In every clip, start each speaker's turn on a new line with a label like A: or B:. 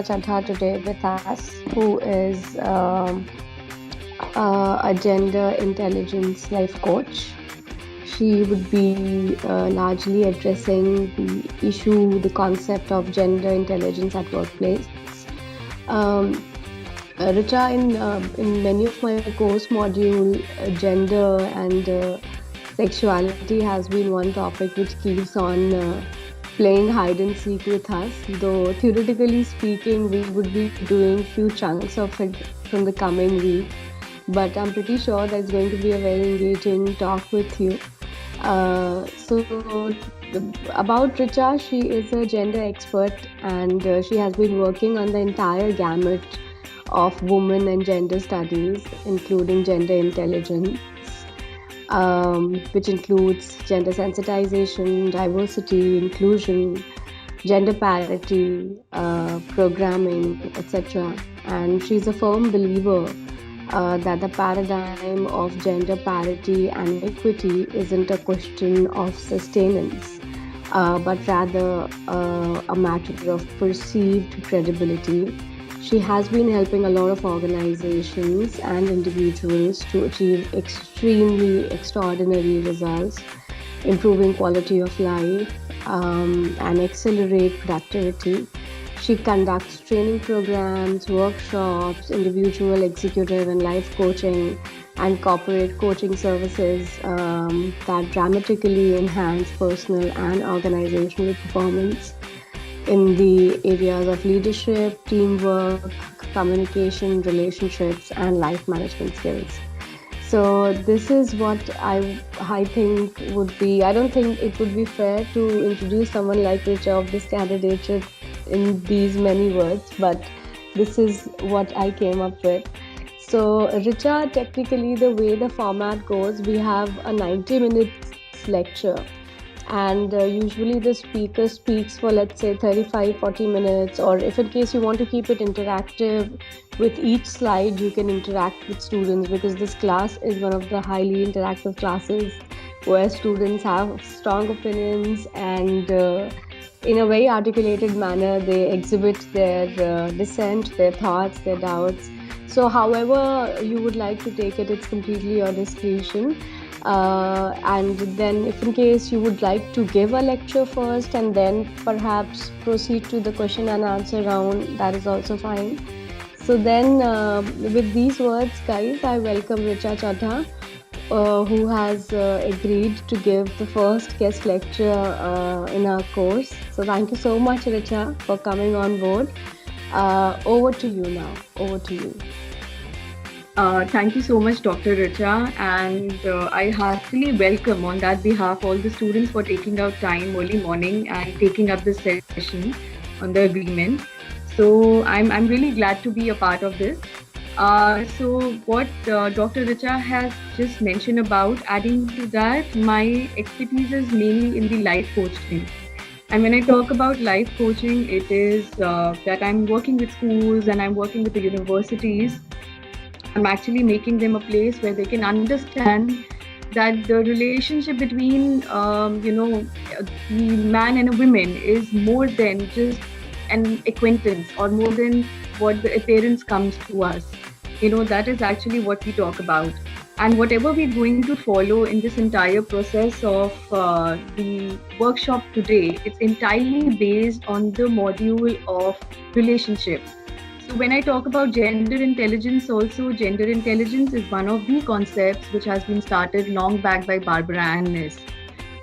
A: Richa Chadha today with us, who is a gender intelligence life coach. She would be largely addressing the issue, the concept of gender intelligence at workplace. Um, Richa, in many of my course module, gender and sexuality has been one topic which keeps on playing hide and seek with us. Though theoretically speaking, we would be doing few chunks of it from the coming week. But I'm pretty sure that's going to be a very engaging talk with you. About Richa, she is a gender expert and she has been working on the entire gamut of women and gender studies, including gender intelligence, which includes gender sensitization, diversity, inclusion, gender parity, programming, etc. And she's a firm believer that the paradigm of gender parity and equity isn't a question of sustenance, but rather a matter of perceived credibility. She has been helping a lot of organizations and individuals to achieve extremely extraordinary results, improving quality of life, and accelerate productivity. She conducts training programs, workshops, individual, executive, and life coaching, and corporate coaching services that dramatically enhance personal and organizational performance in the areas of leadership, teamwork, communication, relationships, and life management skills. So this is what I think would be. I don't think it would be fair to introduce someone like Richa of this candidate in these many words, but this is what I came up with. So Richa, technically the way the format goes, we have a 90 minutes lecture, and usually the speaker speaks for, let's say, 35-40 minutes, or if in case you want to keep it interactive, with each slide you can interact with students, because this class is one of the highly interactive classes where students have strong opinions and in a very articulated manner they exhibit their dissent, their thoughts, their doubts. So however you would like to take it, it's completely your discretion. And then if in case you would like to give a lecture first and then perhaps proceed to the question and answer round, that is also fine. So then with these words, guys, I welcome Richa Chadha, who has agreed to give the first guest lecture in our course. So thank you so much, Richa, for coming on board. Over to you now. Over to you.
B: Thank you so much, Dr. Richa, and I heartily welcome on that behalf all the students for taking out time early morning and taking up this session on the agreement. So I'm really glad to be a part of this. So what Dr. Richa has just mentioned about, adding to that, my expertise is mainly in the life coaching. And when I talk about life coaching, it is that I'm working with schools and I'm working with the universities. I'm actually making them a place where they can understand that the relationship between, the man and a woman is more than just an acquaintance or more than what the appearance comes to us. That is actually what we talk about. And whatever we're going to follow in this entire process of the workshop today, it's entirely based on the module of relationship. So when I talk about gender intelligence, also gender intelligence is one of the concepts which has been started long back by Barbara Ann Miss.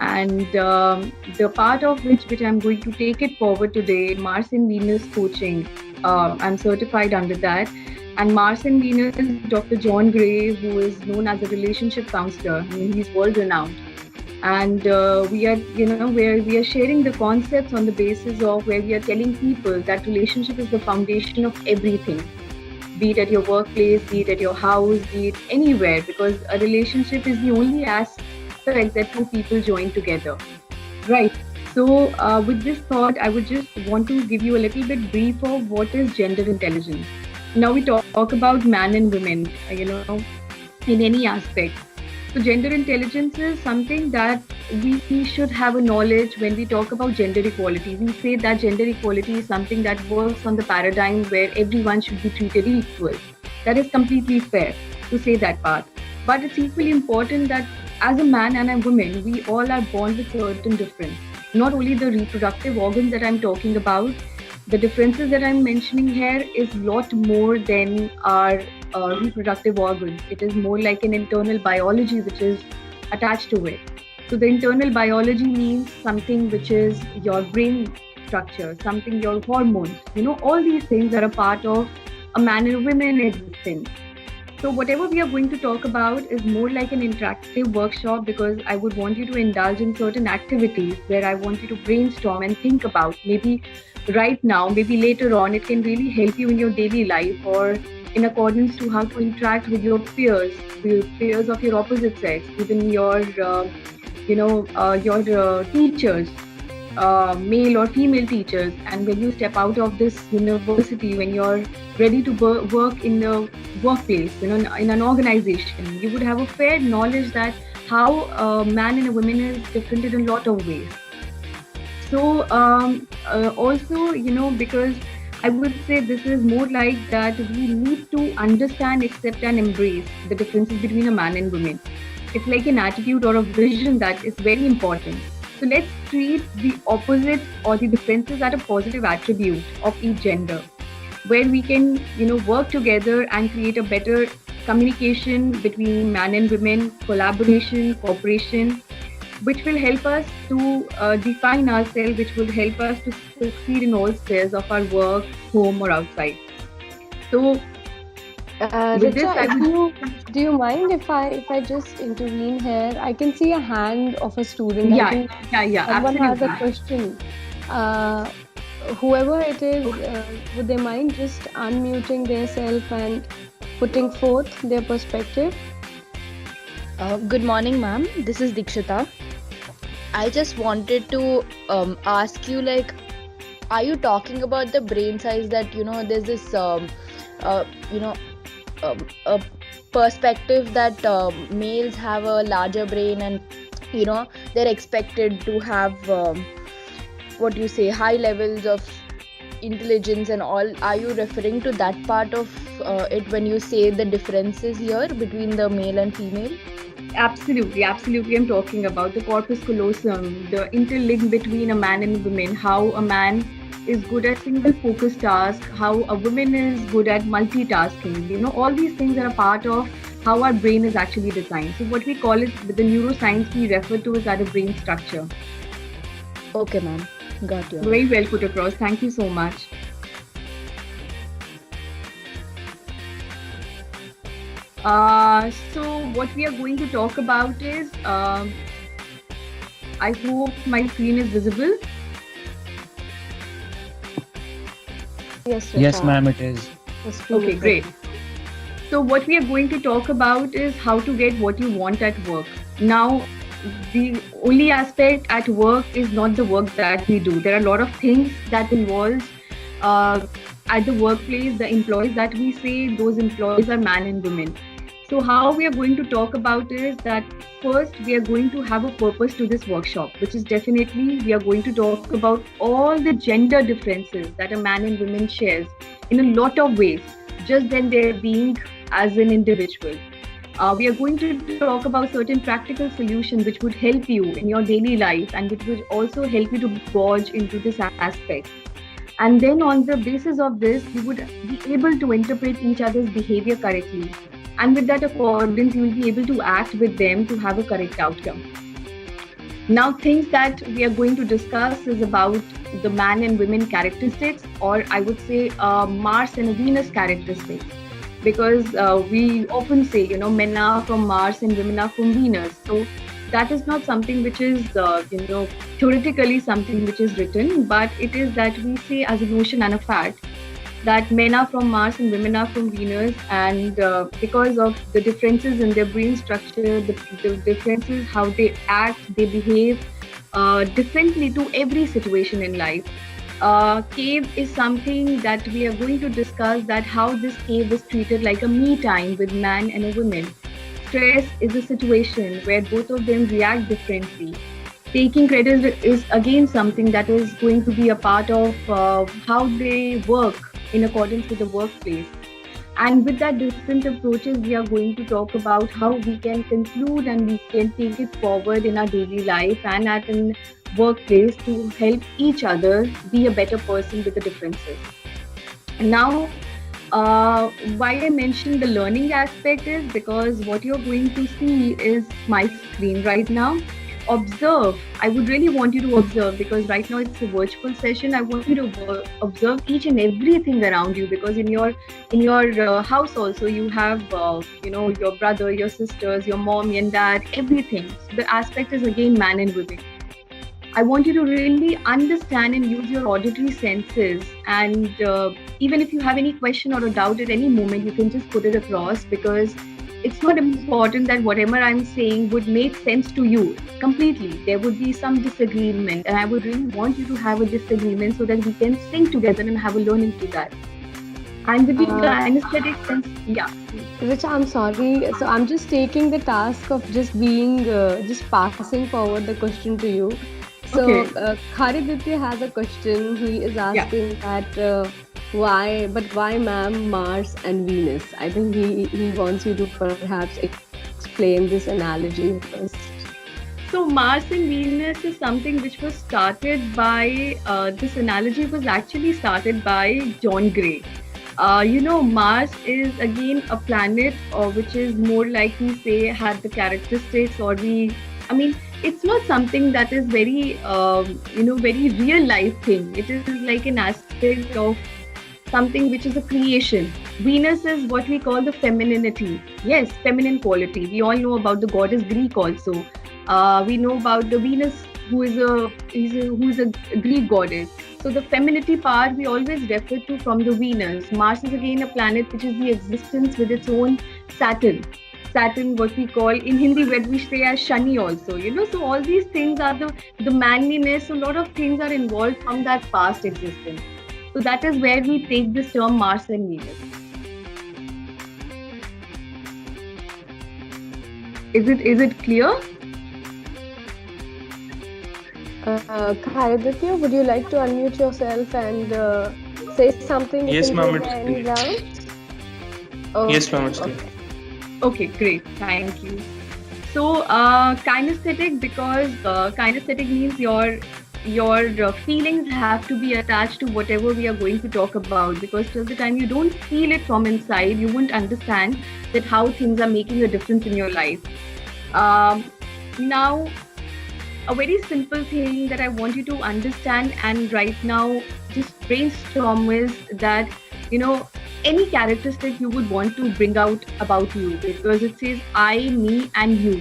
B: And the part of which I'm going to take it forward today, Mars and Venus coaching. I'm certified under that. And Mars and Venus, Dr. John Gray, who is known as a relationship counselor. He's world renowned. And we are sharing the concepts on the basis of where we are telling people that relationship is the foundation of everything, be it at your workplace, be it at your house, be it anywhere, because a relationship is the only aspect that two people join together, right? So with this thought, I would just want to give you a little bit brief of what is gender intelligence. Now we talk about man and women, in any aspect. So gender intelligence is something that we should have a knowledge when we talk about gender equality. We say that gender equality is something that works on the paradigm where everyone should be treated equal. That is completely fair to say that part. But it's equally important that as a man and a woman, we all are born with certain difference. Not only the reproductive organs that I'm talking about, the differences that I'm mentioning here is a lot more than our reproductive organs. It is more like an internal biology which is attached to it. So the internal biology means something which is your brain structure, something your hormones, all these things are a part of a man and a woman existence. So whatever we are going to talk about is more like an interactive workshop, because I would want you to indulge in certain activities where I want you to brainstorm and think about, maybe right now, maybe later on, it can really help you in your daily life, or in accordance to how to interact with your peers, of your opposite sex, even your teachers, male or female teachers. And when you step out of this university, when you're ready to work in the workplace, in an organization, you would have a fair knowledge that how a man and a woman is different in a lot of ways. So also, because I would say this is more like that we need to understand, accept and embrace the differences between a man and woman. It's like an attitude or a vision that is very important. So let's treat the opposite or the differences as a positive attribute of each gender, where we can, work together and create a better communication between man and women, collaboration, cooperation, which will help us to define ourselves, which will help us to succeed in all spheres of our work, home or outside. So
A: Richa, do you mind if I just intervene here? I can see a hand of a student.
B: Yeah.
A: Someone has a
B: Absolutely.
A: question. Whoever it is, would they mind just unmuting themselves and putting forth their perspective?
C: Good morning, ma'am. This is Dikshita. I just wanted to ask you, like, are you talking about the brain size that, there's this, a perspective that males have a larger brain and, they're expected to have, high levels of intelligence and all. Are you referring to that part of it when you say the differences here between the male and female?
B: Absolutely. I'm talking about the corpus callosum, the interlink between a man and a woman, how a man is good at single focus task, how a woman is good at multitasking. All these things are a part of how our brain is actually designed. So what we call it, with the neuroscience, we refer to as a brain structure.
C: Okay, ma'am. Got you.
B: Very well put across. Thank you so much. So what we are going to talk about is, I hope my screen is visible.
A: Yes, Richa.
D: Yes, ma'am, it is.
B: Okay, great. So what we are going to talk about is how to get what you want at work. Now, the only aspect at work is not the work that we do. There are a lot of things that involves at the workplace. The employees that we say, those employees are man and women. So how we are going to talk about is that first we are going to have a purpose to this workshop, which is definitely we are going to talk about all the gender differences that a man and woman shares in a lot of ways, just then they're being as an individual. We are going to talk about certain practical solutions which would help you in your daily life and which would also help you to gauge into this aspect. And then on the basis of this, you would be able to interpret each other's behavior correctly. And with that accordance, you will be able to act with them to have a correct outcome. Now, things that we are going to discuss is about the man and women characteristics, or I would say Mars and Venus characteristics. Because we often say, men are from Mars and women are from Venus. So that is not something which is, theoretically something which is written, but it is that we say as a notion and a fact that men are from Mars and women are from Venus, and because of the differences in their brain structure, the differences how they act, they behave differently to every situation in life. Cave is something that we are going to discuss, that how this cave is treated like a me time with man and a woman. stress is a situation where both of them react differently. Taking credit is again something that is going to be a part of how they work in accordance with the workplace. And with that different approaches, we are going to talk about how we can conclude and we can take it forward in our daily life and at an workplace to help each other be a better person with the differences. Now, why I mentioned the learning aspect is because what you're going to see is my screen right now. Observe. I would really want you to observe, because right now it's a virtual session. I want you to observe each and everything around you, because in your house also you have your brother, your sisters, your mom and dad, everything. So the aspect is again man and women. I want you to really understand and use your auditory senses, and even if you have any question or a doubt at any moment, you can just put it across, because it's not important that whatever I'm saying would make sense to you completely. There would be some disagreement, and I would really want you to have a disagreement so that we can sing together and have a learning to that. And with the kinesthetic sense, yeah.
A: Richa, I'm sorry. So I'm just taking the task of just being, just passing forward the question to you. So
B: Okay.
A: Khariditya has a question. He is asking that why ma'am, Mars and Venus? I think he wants you to perhaps explain this analogy first.
B: So Mars and Venus is something which was started by, this analogy was actually started by John Gray. Mars is again a planet which is more like we say had the characteristics, or it's not something that is very, very real life thing. It is like an aspect of something which is a creation. Venus is what we call the femininity. Yes, feminine quality. We all know about the goddess Greek also. We know about the Venus, who is a Greek goddess. So the femininity part we always refer to from the Venus. Mars is again a planet which is the existence with its own Saturn. Saturn, what we call in Hindi, where we say as Shani also. So all these things are the manliness. A lot of things are involved from that past existence. So that is where we take this term Mars and Venus. Is it clear?
A: Khariditya, would you like to unmute yourself and say something?
D: Yes, ma'am, it's
A: any
D: clear.
A: rounds? Oh,
D: Yes, ma'am, it's clear.
B: Okay, great. Thank you. So, kinesthetic, because kinesthetic means your feelings have to be attached to whatever we are going to talk about, because till the time you don't feel it from inside, you won't understand that how things are making a difference in your life. Now, a very simple thing that I want you to understand and right now just brainstorm is that, any characteristic you would want to bring out about you, because it says I, me and you.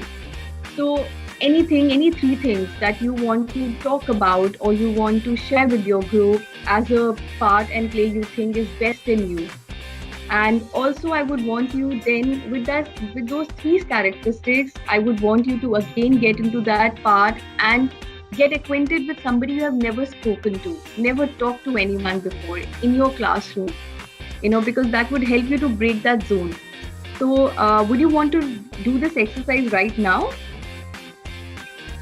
B: So any three things that you want to talk about or you want to share with your group as a part and play you think is best in you. And also I would want you then with those three characteristics, I would want you to again get into that part and get acquainted with somebody you have never spoken to, never talked to anyone before in your classroom, because that would help you to break that zone. So would you want to do this exercise right now?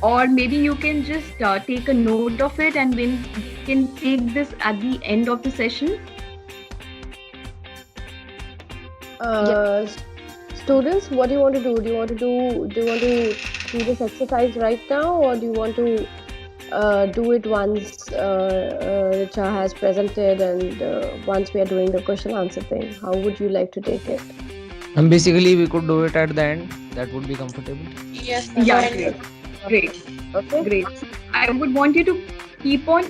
B: Or maybe you can just take a note of it and then you can take this at the end of the session.
A: Students, what do you want to do? Do you want to do this exercise right now, or do you want to do it once Richa has presented and once we are doing the question answer thing? How would you like to take it?
E: And basically, we could do it at the end. That would be comfortable.
C: Yes.
B: Yeah, great.
A: Okay.
B: Great. I would want you to keep on,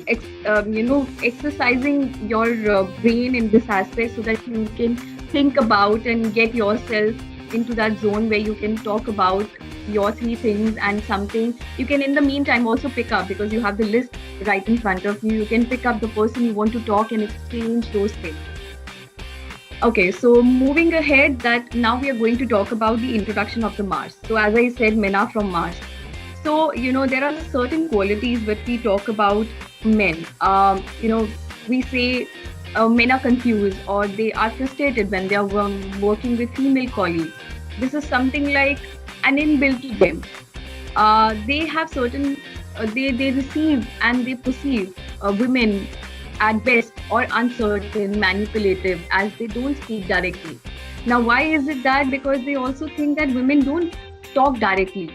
B: exercising your brain in this aspect so that you can think about and get yourself into that zone where you can talk about your three things and something. You can in the meantime also pick up, because you have the list right in front of you. You can pick up the person you want to talk and exchange those things. Okay, so moving ahead, that now we are going to talk about the introduction of the Mars. So as I said, Mena from Mars. So, there are certain qualities that we talk about men. We say men are confused or they are frustrated when they are working with female colleagues. This is something like an inbuilt to them. They have certain, they receive and they perceive women at best or uncertain, manipulative, as they don't speak directly. Now, why is it that? Because they also think that women don't talk directly.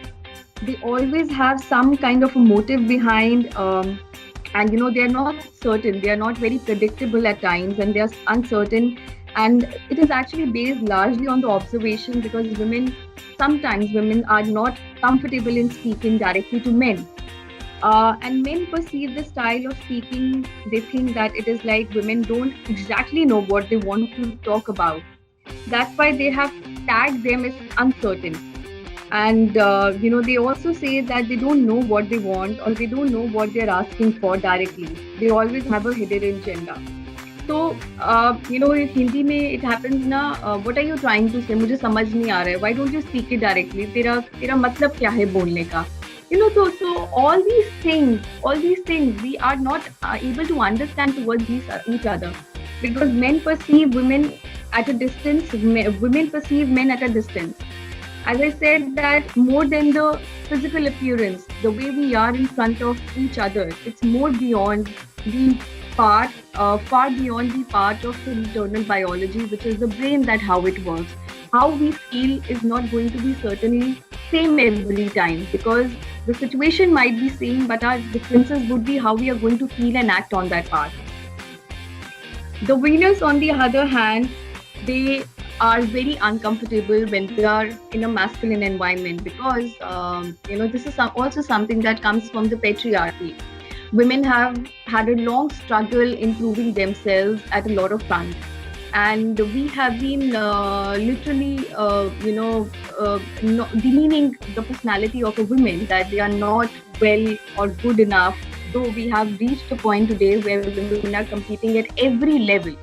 B: They always have some kind of a motive behind, and they are not certain. They are not very predictable at times, and they are uncertain. And it is actually based largely on the observation, because sometimes women are not comfortable in speaking directly to men. And men perceive the style of speaking, they think that it is like women don't exactly know what they want to talk about. That's why they have tagged them as uncertain. And they also say that they don't know what they want, or they don't know what they're asking for directly. They always have a hidden agenda. So if Hindi में it happens ना, what are you trying to say? मुझे समझ नहीं आ रहा है. Why don't you speak it directly? तेरा मतलब क्या है बोलने का? So all these things, we are not able to understand towards each other, because men perceive women at a distance, women perceive men at a distance. As I said, that more than the physical appearance, the way we are in front of each other, it's more beyond the part, far beyond the part of the internal biology, which is the brain, that how it works. How we feel is not going to be certainly same every time, because the situation might be same, but our differences would be how we are going to feel and act on that part. The Venus, on the other hand, they are very uncomfortable when they are in a masculine environment, because this is also something that comes from the patriarchy. Women have had a long struggle in proving themselves at a lot of fronts, and we have been literally demeaning the personality of a woman, that they are not well or good enough, though we have reached a point today where women are competing at every level.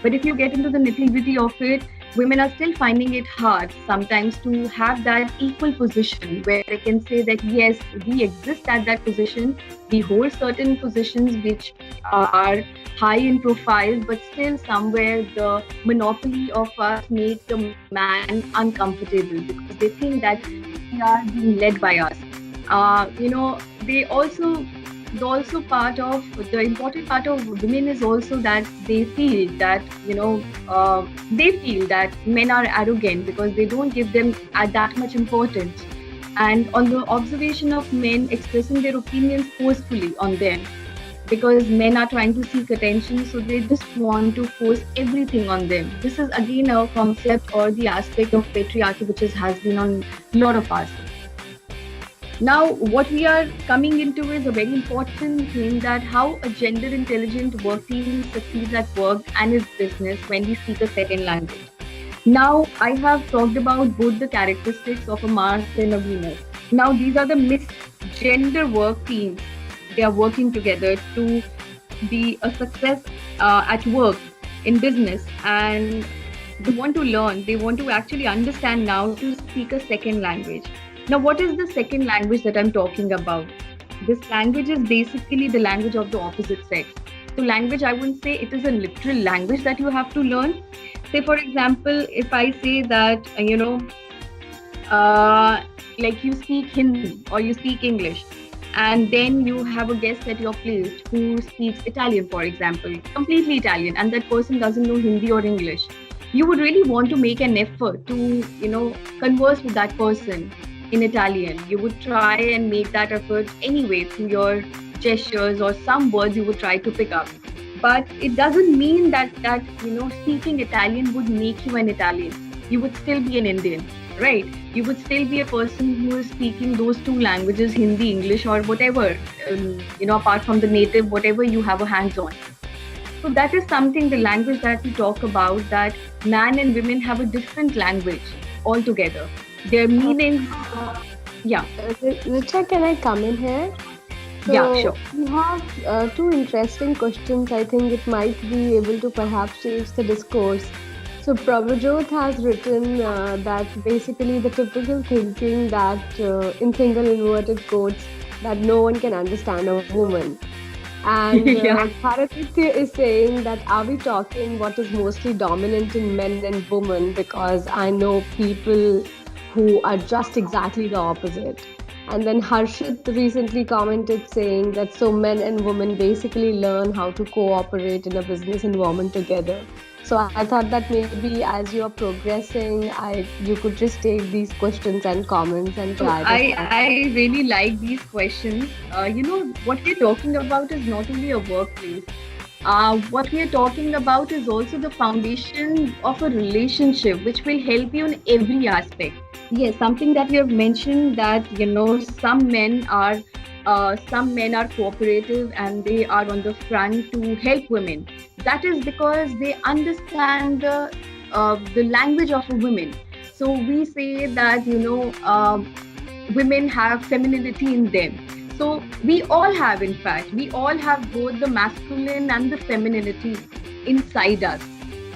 B: But if you get into the nitty-gritty of it, women are still finding it hard sometimes to have that equal position where they can say that yes, we exist at that position, we hold certain positions which are high in profile, but still somewhere the monopoly of us make the man uncomfortable, because they think that we are being led by us. The important part of women is also that they feel that men are arrogant, because they don't give them that much importance. And on the observation of men expressing their opinions forcefully on them, because men are trying to seek attention, so they just want to force everything on them. This is again a concept or the aspect of patriarchy which has been on a lot of us. Now, what we are coming into is a very important thing, that how a gender intelligent work team succeeds at work and its business when we speak a second language. Now, I have talked about both the characteristics of a Mars and a Venus. Now, these are the mixed gender work teams. They are working together to be a success at work, in business, and they want to learn. They want to actually understand now to speak a second language. Now, what is the second language that I'm talking about? This language is basically the language of the opposite sex. So language, I wouldn't say it is a literal language that you have to learn. Say, for example, if I say that, like you speak Hindi or you speak English, and then you have a guest at your place who speaks Italian, for example, completely Italian, and that person doesn't know Hindi or English, you would really want to make an effort to, converse with that person in Italian. You would try and make that effort anyway through your gestures, or some words you would try to pick up. But it doesn't mean that speaking Italian would make you an Italian. You would still be an Indian, right? You would still be a person who is speaking those two languages, Hindi, English, or whatever, apart from the native, whatever you have a hands on. So that is something, the language that we talk about, that man and women have a different language altogether. Their meanings, yeah.
A: Richa, can I come in here? So
B: yeah, sure.
A: We have two interesting questions. I think it might be able to perhaps change the discourse. So Prabhajot has written that basically the typical thinking that in single inverted quotes that no one can understand a woman. And Bharatitya is saying that are we talking what is mostly dominant in men and women? Because I know people who are just exactly the opposite. And then Harshit recently commented saying that so men and women basically learn how to cooperate in a business environment together. So I thought that maybe as you are progressing, you could just take these questions and comments and
B: So
A: try this out.
B: I really like these questions. What we're talking about is not only a workplace. What we are talking about is also the foundation of a relationship, which will help you in every aspect. Yes, something that you have mentioned, that some men are cooperative and they are on the front to help women. That is because they understand the language of a woman. So we say that women have femininity in them. So we all have, in fact, we all have both the masculine and the femininity inside us.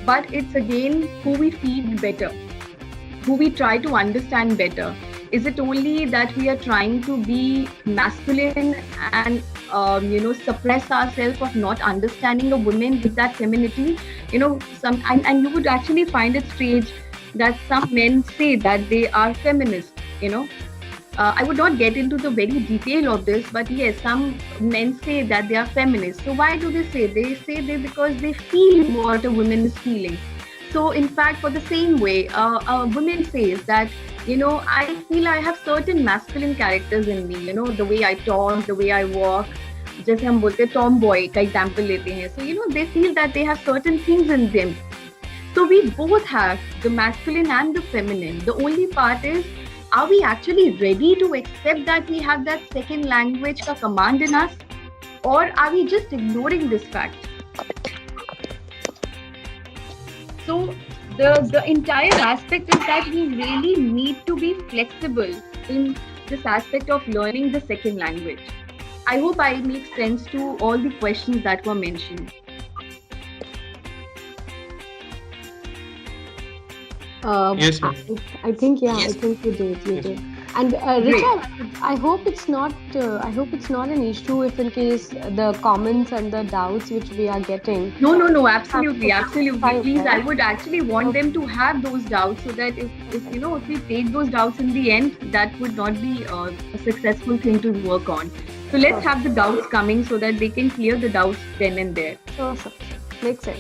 B: But it's again who we feed better, who we try to understand better. Is it only that we are trying to be masculine and suppress ourselves of not understanding a woman with that femininity? And you would actually find it strange that some men say that they are feminist. I would not get into the very detail of this, but yes, some men say that they are feminists. So why do they say? They say they because they feel what a woman is feeling. So in fact, for the same way, a woman says that, I feel I have certain masculine characters in me, the way I talk, the way I walk. जैसे हम बोलते हैं tomboy का example लेते हैं. So, they feel that they have certain things in them. So we both have the masculine and the feminine. The only part is, are we actually ready to accept that we have that second language ka command in us? Or are we just ignoring this fact? So the entire aspect is that we really need to be flexible in this aspect of learning the second language. I hope I make sense to all the questions that were mentioned.
D: Yes, ma'am.
A: I think I think you did. You did. And Richa, I hope it's not. I hope it's not an issue if, in case, the comments and the doubts which we are getting.
B: No, absolutely.
A: Fine,
B: Please,
A: right?
B: I would actually want them to have those doubts, so that if we take those doubts in the end, that would not be a successful thing to work on. So let's have the doubts coming so that they can clear the doubts then and there.
A: Sure. Makes sense.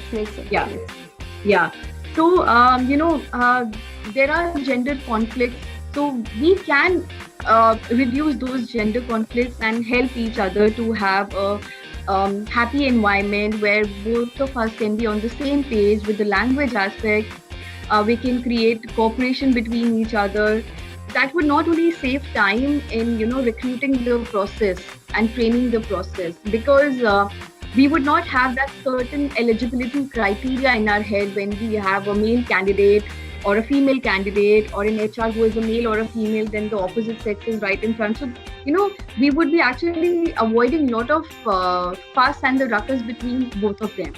B: Yeah. So, there are gender conflicts. So we can reduce those gender conflicts and help each other to have a happy environment where both of us can be on the same page with the language aspect. We can create cooperation between each other. That would not only save time in recruiting the process and training the process, because we would not have that certain eligibility criteria in our head when we have a male candidate or a female candidate, or in HR who is a male or a female, then the opposite sex is right in front. So, we would be actually avoiding a lot of fuss and the ruckus between both of them.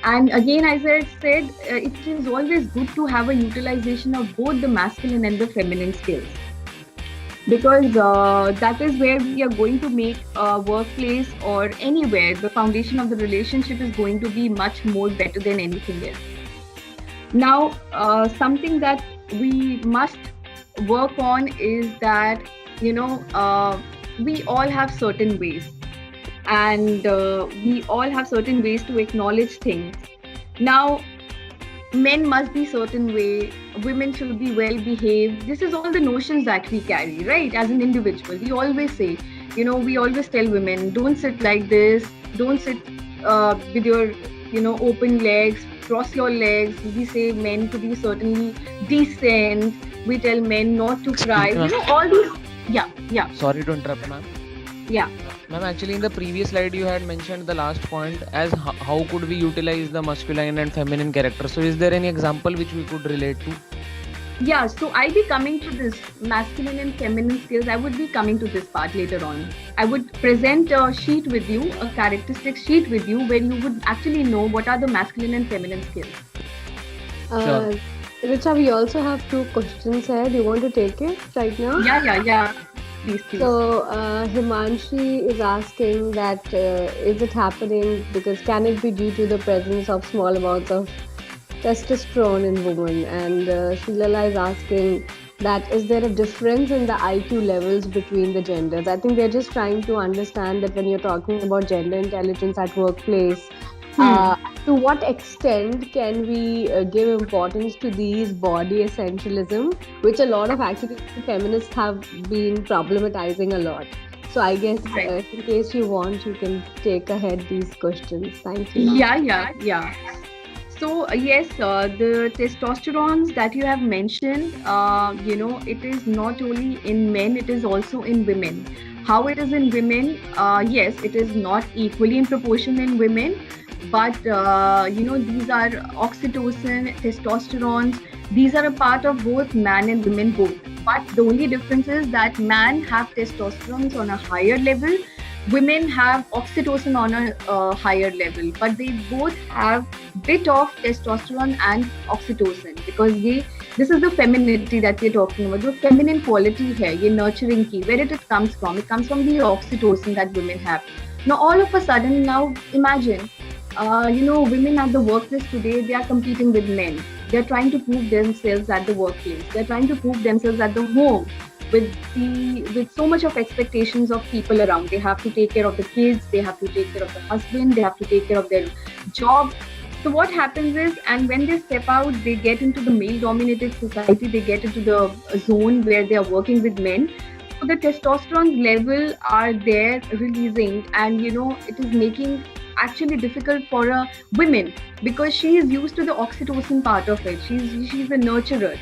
B: And again, as I said, it is always good to have a utilization of both the masculine and the feminine skills, because that is where we are going to make a workplace or anywhere, the foundation of the relationship is going to be much more better than anything else. Now, something that we must work on is that, we all have certain ways, and we all have certain ways to acknowledge things. Now, men must be certain way, women should be well behaved. This is all the notions that we carry, right? As an individual, we always say, we always tell women, don't sit like this, don't sit with your, open legs, cross your legs. We say men to be certainly decent. We tell men not to cry. All these. Yeah.
E: Sorry to interrupt, ma'am.
B: Yeah.
E: Ma'am, actually in the previous slide you had mentioned the last point as how could we utilize the masculine and feminine character. So is there any example which we could relate to?
B: Yeah, so I'll be coming to this masculine and feminine skills. I would be coming to this part later on. I would present a sheet with you, a characteristic sheet with you, where you would actually know what are the masculine and feminine skills.
E: Sure.
A: Richa, we also have 2 questions here. Do you want to take it right now?
B: Yeah. Please.
A: So Himanshi is asking that is it happening because can it be due to the presence of small amounts of testosterone in women? And Sheelala is asking, that is there a difference in the IQ levels between the genders. I think they're just trying to understand that when you're talking about gender intelligence at workplace, to what extent can we give importance to these body essentialism, which a lot of actually feminists have been problematizing a lot. So I guess in case you want, you can take ahead these questions. Thank you.
B: Yeah. So yes, the testosterone that you have mentioned, it is not only in men, it is also in women. How it is in women? Yes, it is not equally in proportion in women, but these are oxytocin, testosterone. These are a part of both man and women both. But the only difference is that men have testosterone on a higher level. Women have oxytocin on a higher level, but they both have bit of testosterone and oxytocin, because this is the femininity that we're talking about. The feminine quality hai, ye nurturing ki, where it comes from? It comes from the oxytocin that women have. Now all of a sudden, now imagine, women at the workplace today, they are competing with men. They're trying to prove themselves at the workplace. They're trying to prove themselves at the home. With so much of expectations of people around. They have to take care of the kids, they have to take care of the husband, they have to take care of their job. So what happens is, and when they step out, they get into the male-dominated society, they get into the zone where they are working with men. So the testosterone level are there releasing, and it is making actually difficult for a woman, because she is used to the oxytocin part of it. She's a nurturer.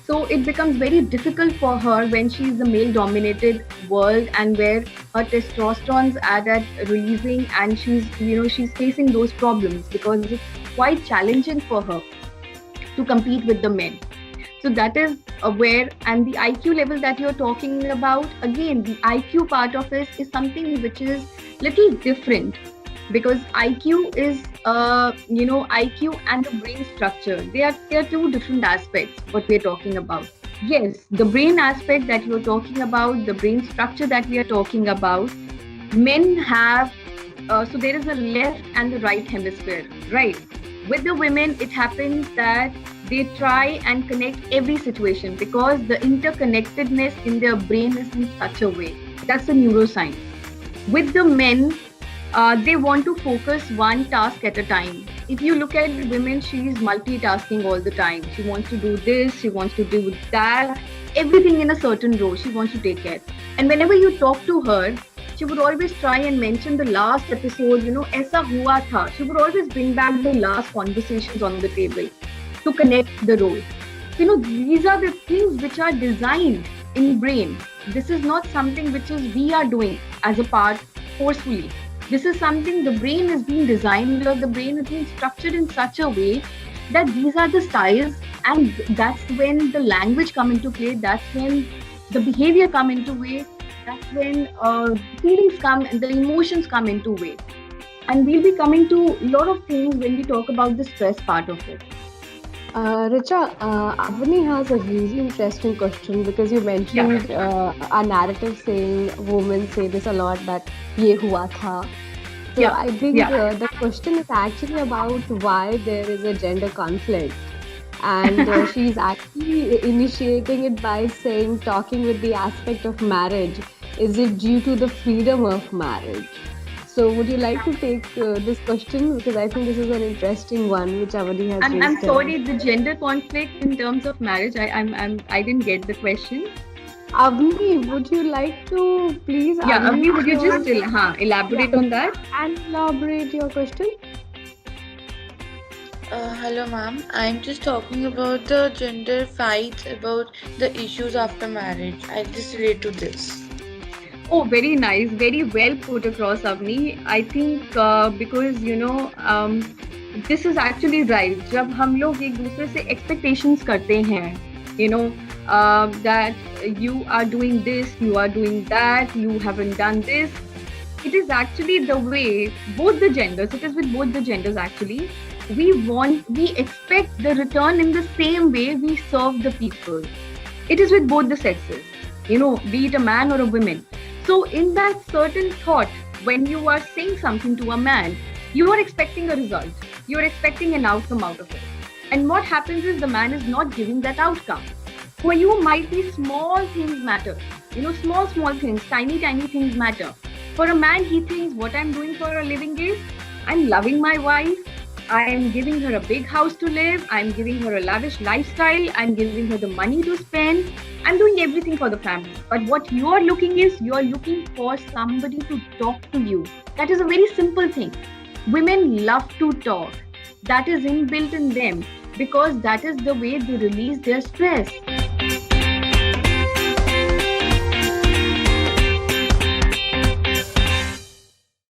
B: So it becomes very difficult for her when she is a male-dominated world, and where her testosterone's at releasing, and she's facing those problems, because it's quite challenging for her to compete with the men. So that is where, and the IQ level that you're talking about, again, the IQ part of it is something which is little different, because IQ is IQ and the brain structure, they are two different aspects what we're talking about. Yes, the brain aspect that you're talking about, the brain structure that we are talking about, men have so there is a left and the right hemisphere, right? With the women, it happens that they try and connect every situation, because the interconnectedness in their brain is in such a way. That's the neuroscience. With the men, they want to focus one task at a time. If you look at women, she is multitasking all the time. She wants to do this, she wants to do that, everything in a certain row she wants to take care. And whenever you talk to her, she would always try and mention the last episode, aisa hua tha. She would always bring back the last conversations on the table to connect the roles. These are the things which are designed in brain. This is not something which is we are doing as a part forcefully. This is something the brain is being designed, or the brain is being structured in such a way that these are the styles, and that's when the language come into play, that's when the behavior come into way, that's when feelings come and the emotions come into way. And we'll be coming to a lot of things when we talk about the stress part of it.
A: Richa, Avani has a really interesting question, because you mentioned a narrative saying, women say this a lot, that ye hua tha. So I think the question is actually about why there is a gender conflict. And she's actually initiating it by saying, talking with the aspect of marriage, is it due to the freedom of marriage? So would you like to take this question? Because I think this is an interesting one which Avani has raised.
B: I'm sorry, the gender conflict in terms of marriage, I didn't get the question.
A: Avani, would you like to please?
B: Yeah, Avani, would you just elaborate on that?
A: And elaborate your question.
C: Hello ma'am, I'm just talking about the gender fights, about the issues after marriage. I just relate to this.
B: Oh, very nice. Very well put across, Avani. I think because, this is actually right. जब हम लोग एक दूसरे से expectations करते हैं, that you are doing this, you are doing that, you haven't done this. It is actually the way both the genders, it is with both the genders actually, we expect the return in the same way we serve the people. It is with both the sexes, be it a man or a woman. So in that certain thought, when you are saying something to a man, you are expecting a result. You are expecting an outcome out of it. And what happens is the man is not giving that outcome. For you might be small things matter. Small things, tiny things matter. For a man, he thinks what I'm doing for a living is I'm loving my wife, I am giving her a big house to live, I'm giving her a lavish lifestyle, I'm giving her the money to spend, I'm doing everything for the family. But what you're looking for somebody to talk to you. That is a very simple thing. Women love to talk. That is inbuilt in them because that is the way they release their stress.